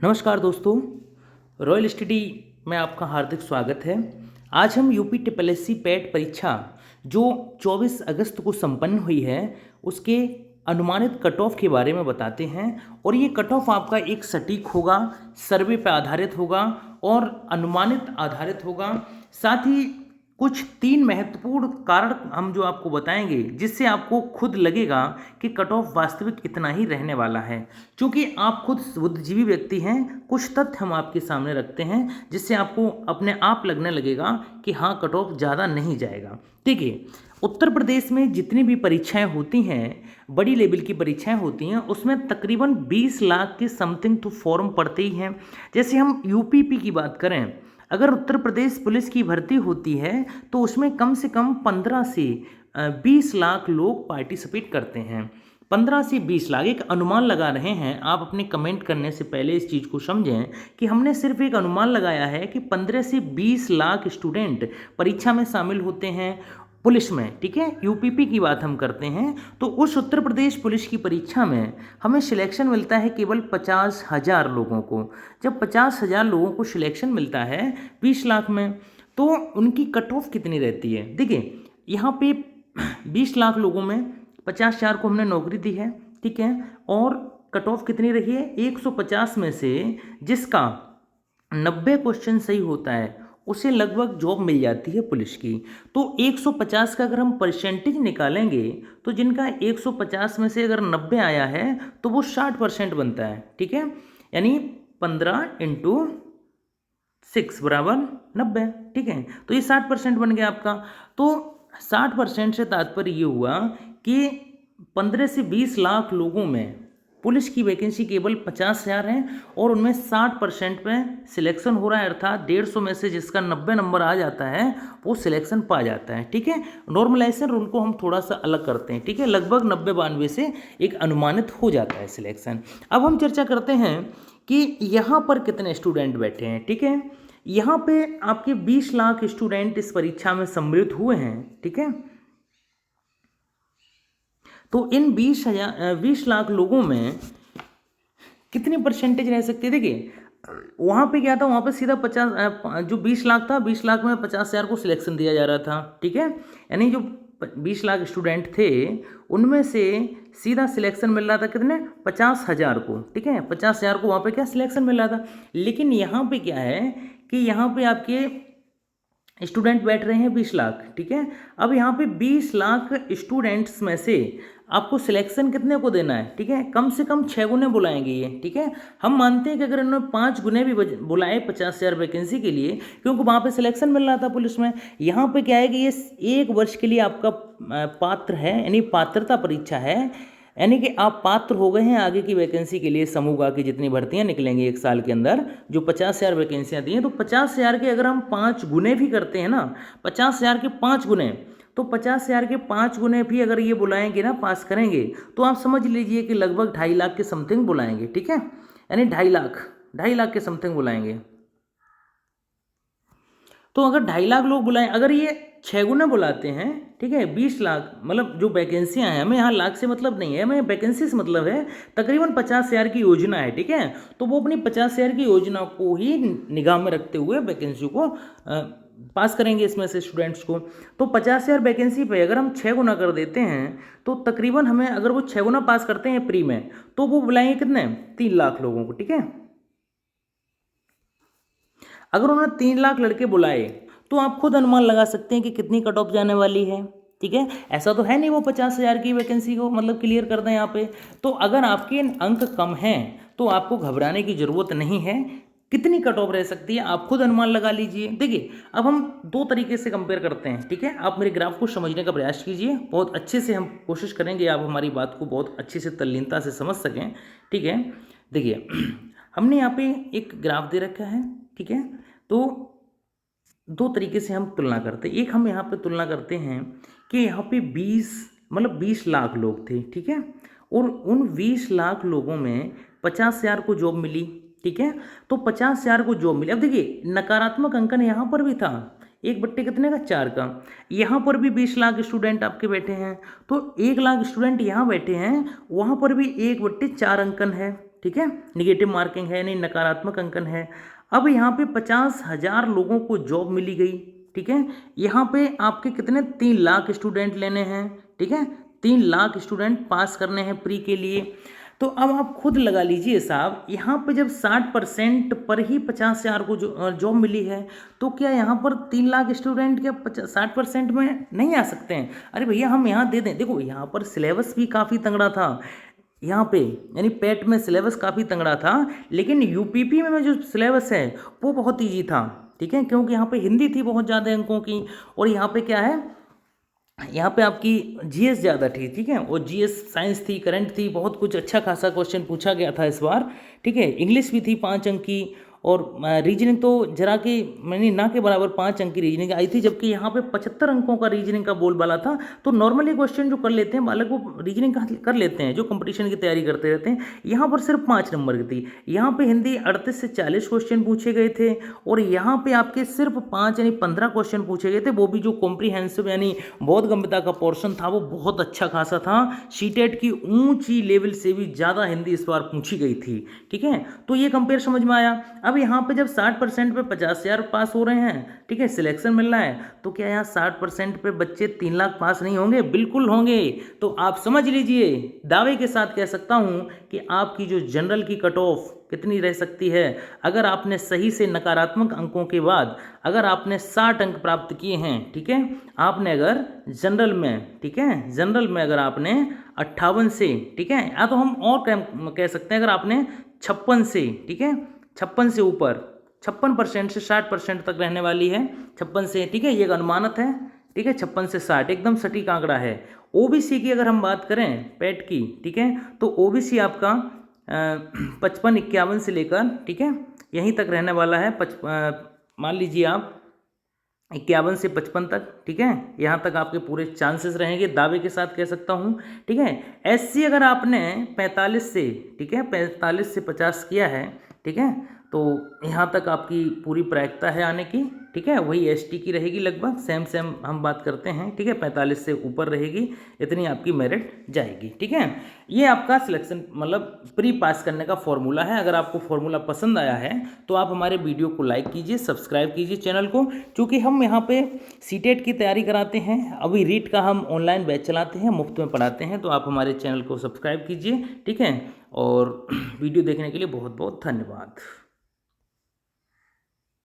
नमस्कार दोस्तों, royal study में आपका हार्दिक स्वागत है। आज हम यूपी टिपलएससी पेट परीक्षा जो 24 अगस्त को संपन्न हुई है उसके अनुमानित कट ऑफ के बारे में बताते हैं। और ये कट ऑफ आपका एक सटीक होगा, सर्वे पर आधारित होगा और अनुमानित आधारित होगा। साथ ही कुछ 3 महत्वपूर्ण कारण हम जो आपको बताएंगे जिससे आपको खुद लगेगा कि कट ऑफ वास्तविक इतना ही रहने वाला है। क्योंकि आप खुद बुद्धिजीवी व्यक्ति हैं, कुछ तथ्य हम आपके सामने रखते हैं जिससे आपको अपने आप लगने लगेगा कि हाँ, कट ऑफ ज़्यादा नहीं जाएगा। देखिए, उत्तर प्रदेश में जितनी भी परीक्षाएं होती हैं, बड़ी लेवल की परीक्षाएं होती हैं, उसमें तकरीबन 20 लाख के समथिंग तो फॉर्म पड़ते ही हैं। जैसे हम यूपीपी की बात करें, अगर उत्तर प्रदेश पुलिस की भर्ती होती है तो उसमें कम से कम 15 से 20 लाख लोग पार्टिसिपेट करते हैं। 15 से 20 लाख एक अनुमान लगा रहे हैं। आप अपने कमेंट करने से पहले इस चीज़ को समझें कि हमने सिर्फ एक अनुमान लगाया है कि 15 से 20 लाख स्टूडेंट परीक्षा में शामिल होते हैं पुलिस में। ठीक है, यूपीपी की बात हम करते हैं तो उस उत्तर प्रदेश पुलिस की परीक्षा में हमें सिलेक्शन मिलता है केवल 50,000 लोगों को। जब 50,000 लोगों को सिलेक्शन मिलता है 20 लाख में, तो उनकी कट ऑफ कितनी रहती है? देखिए, यहाँ पे 20 लाख लोगों में 50,000 को हमने नौकरी दी है, ठीक है, और कट ऑफ कितनी रही है? 150 में से जिसका 90 क्वेश्चन सही होता है उसे लगभग जॉब मिल जाती है पुलिस की। तो 150 का अगर हम परसेंटेज निकालेंगे तो जिनका 150 में से अगर 90 आया है तो वो 60% बनता है। ठीक है, यानी 15 इंटू 6 बराबर 90। ठीक है, तो ये 60% बन गया आपका। तो 60% से तात्पर्य ये हुआ कि 15 से 20 लाख लोगों में पुलिस की वैकेंसी केवल 50,000 है और उनमें 60% पे सिलेक्शन हो रहा है, अर्थात 150 में से जिसका 90 नंबर आ जाता है वो सिलेक्शन पा जाता है। ठीक है, नॉर्मलाइजेशन रूल को हम थोड़ा सा अलग करते हैं। ठीक है, लगभग 90-92 से एक अनुमानित हो जाता है सिलेक्शन। अब हम चर्चा करते हैं कि यहाँ पर कितने स्टूडेंट बैठे हैं। ठीक है, यहाँ पे आपके 20 लाख स्टूडेंट इस परीक्षा में सम्मिलित हुए हैं। ठीक है, तो इन 20 लाख लोगों में कितनी परसेंटेज रह सकती है? देखिए, वहाँ पे क्या था, वहाँ पे सीधा 50 जो 20 लाख था, 20 लाख में 50,000 को सिलेक्शन दिया जा रहा था। ठीक है, यानी जो 20 लाख स्टूडेंट थे उनमें से सीधा सिलेक्शन मिल रहा था कितने? 50,000 को। ठीक है, 50,000 को वहाँ पे क्या सिलेक्शन मिल रहा था। लेकिन यहाँ पे क्या है कि यहाँ पे आपके स्टूडेंट बैठ रहे हैं 20 लाख। ठीक है, अब यहाँ पे 20 लाख स्टूडेंट्स में से आपको सिलेक्शन कितने को देना है? ठीक है, कम से कम 6 गुने बुलाएंगे ये। ठीक है, हम मानते हैं कि अगर इन्होंने 5 गुने भी बुलाए 50,000 वैकेंसी के लिए, क्योंकि वहाँ पे सिलेक्शन मिल रहा था पुलिस में। यहाँ पे क्या है कि ये 1 वर्ष के लिए आपका पात्र है, यानी पात्रता परीक्षा है, यानी कि आप पात्र हो गए हैं आगे की वैकेंसी के लिए। समूह की जितनी भर्तियां निकलेंगी 1 साल के अंदर, जो 50,000 वैकेंसियां दी हैं, तो 50,000 के अगर हम 5 गुने भी करते हैं ना, 50,000 के 5 गुने, तो 50,000 के 5 गुने भी अगर ये बुलाएंगे ना, पास करेंगे, तो आप समझ लीजिए कि लगभग 2.5 लाख के समथिंग बुलाएंगे। ठीक है, यानी 2.5 लाख के समथिंग बुलाएंगे। तो अगर 2.5 लाख लोग बुलाएं, अगर ये 6 गुना बुलाते हैं, ठीक है, 20 लाख, मतलब जो वैकेंसियां हैं, हमें यहाँ लाख से मतलब नहीं है, हमें वैकेंसी से मतलब है। तकरीबन 50,000 की योजना है। ठीक है, तो वो अपनी 50,000 की योजना को ही निगाह में रखते हुए वैकेंसी को पास करेंगे इसमें से स्टूडेंट्स को। तो 50,000 वैकेंसी पे अगर हम 6 गुना कर देते हैं तो तकरीबन हमें, अगर वो 6 गुना पास करते हैं प्री में, तो वो बुलाएंगे कितने? 3 लाख लोगों को। ठीक है, अगर उन्होंने 3 लाख लड़के बुलाए तो आप खुद अनुमान लगा सकते हैं कि कितनी कट ऑफ जाने वाली है। ठीक है, ऐसा तो है नहीं वो 50,000 की वैकेंसी को मतलब क्लियर कर दें यहाँ पे। तो अगर आपके अंक कम हैं तो आपको घबराने की ज़रूरत नहीं है। कितनी कट ऑफ रह सकती है आप खुद अनुमान लगा लीजिए। देखिए, अब हम 2 तरीके से कंपेयर करते हैं। ठीक है, आप मेरे ग्राफ को समझने का प्रयास कीजिए, बहुत अच्छे से हम कोशिश करेंगे आप हमारी बात को बहुत अच्छे से तल्लीनता से समझ सकें। ठीक है, देखिए, हमने यहाँ पे एक ग्राफ दे रखा है। ठीक है, तो 2 तरीके से हम तुलना करते हैं। एक हम यहाँ पे तुलना करते हैं कि यहाँ पे 20 लाख लोग थे। ठीक है, और उन 20 लाख लोगों में 50,000 को जॉब मिली। ठीक है, तो 50,000 को जॉब मिली। अब देखिए, नकारात्मक अंकन यहाँ पर भी था, 1/4 कितने का? 4 का। यहाँ पर भी 20 लाख स्टूडेंट आपके बैठे हैं, तो 1 लाख स्टूडेंट यहाँ बैठे हैं, वहाँ पर भी 1/4 अंकन है। ठीक है, निगेटिव मार्किंग है नहीं, नकारात्मक अंकन है। अब यहाँ पे 50,000 लोगों को जॉब मिली गई, ठीक है। यहाँ पे आपके कितने 3 लाख स्टूडेंट लेने हैं, ठीक है, 3 लाख स्टूडेंट पास करने हैं प्री के लिए। तो अब आप खुद लगा लीजिए साहब, यहाँ पे जब 60% पर ही 50,000 को जॉब मिली है, तो क्या यहाँ पर 3 लाख स्टूडेंट क्या 60% में नहीं आ सकते हैं? अरे भैया हम यहाँ दे दें, देखो यहाँ पर सिलेबस भी काफ़ी तगड़ा था यहाँ पे, यानी पेट में सिलेबस काफ़ी तगड़ा था, लेकिन यूपीपी में जो सिलेबस है वो बहुत ईजी था, ठीक है, क्योंकि यहाँ पे हिंदी थी बहुत ज़्यादा अंकों की, और यहाँ पे क्या है, यहाँ पे आपकी जीएस ज़्यादा थी, ठीक है, और जीएस साइंस थी, करंट थी, बहुत कुछ अच्छा खासा क्वेश्चन पूछा गया था इस बार, ठीक है। इंग्लिश भी थी 5 अंक की, और रीजनिंग तो जरा कि मैंने ना के बराबर 5 अंक की रीजनिंग आई थी, जबकि यहाँ पे 75 अंकों का रीजनिंग का बोलबाला था। तो नॉर्मली क्वेश्चन जो कर लेते हैं बालक वो रीजनिंग कर लेते हैं जो कंपटीशन की तैयारी करते रहते हैं, यहाँ पर सिर्फ 5 नंबर की थी। यहाँ पे हिंदी 38 से 40 क्वेश्चन पूछे गए थे, और यहाँ पे आपके सिर्फ 5 यानी 15 क्वेश्चन पूछे गए थे, वो भी जो कॉम्प्रीहेंसिव यानी बोध गम्यता का पोर्शन था वो बहुत अच्छा खासा था। सीटेट की ऊंची लेवल से भी ज़्यादा हिंदी इस बार पूछी गई थी, ठीक है। तो ये कंपेयर समझ में आया। अब यहाँ पे जब 60% पे 50,000 पास हो रहे हैं, ठीक है, सिलेक्शन मिल रहा है, तो क्या यहाँ 60% पे बच्चे 3 लाख पास नहीं होंगे? बिल्कुल होंगे। तो आप समझ लीजिए, दावे के साथ कह सकता हूँ कि आपकी जो जनरल की कट ऑफ कितनी रह सकती है, अगर आपने सही से नकारात्मक अंकों के बाद अगर आपने 60 अंक प्राप्त किए हैं, ठीक है, आपने अगर जनरल में, ठीक है, जनरल में अगर आपने 58 से, ठीक है, या तो हम और कह सकते हैं अगर आपने 56 से, ठीक है, 56 से ऊपर, 56% से 60% तक रहने वाली है, 56 से, ठीक है, ये एक अनुमानित है, ठीक है, 56 से 60 एकदम सटीक आंकड़ा है। ओबीसी की अगर हम बात करें पेट की, ठीक है, तो ओबीसी आपका 55-51 से लेकर, ठीक है, यहीं तक रहने वाला है, मान लीजिए आप 51 से 55 तक, ठीक है, यहाँ तक आपके पूरे चांसेस रहेंगे, दावे के साथ कह सकता हूँ, ठीक है। एससी अगर आपने 45 से, ठीक है, 45 से 50 किया है, ठीक है, तो यहाँ तक आपकी पूरी प्रायिकता है आने की, ठीक है। वही एसटी की रहेगी लगभग सेम हम बात करते हैं, ठीक है, 45 से ऊपर रहेगी, इतनी आपकी मेरिट जाएगी, ठीक है। ये आपका सिलेक्शन मतलब प्री पास करने का फॉर्मूला है। अगर आपको फॉर्मूला पसंद आया है तो आप हमारे वीडियो को लाइक कीजिए, सब्सक्राइब कीजिए चैनल को, क्योंकि हम यहाँ पे सीटेट की तैयारी कराते हैं, अभी रीट का हम ऑनलाइन बैच चलाते हैं, मुफ्त में पढ़ाते हैं, तो आप हमारे चैनल को सब्सक्राइब कीजिए, ठीक है। और वीडियो देखने के लिए बहुत बहुत धन्यवाद।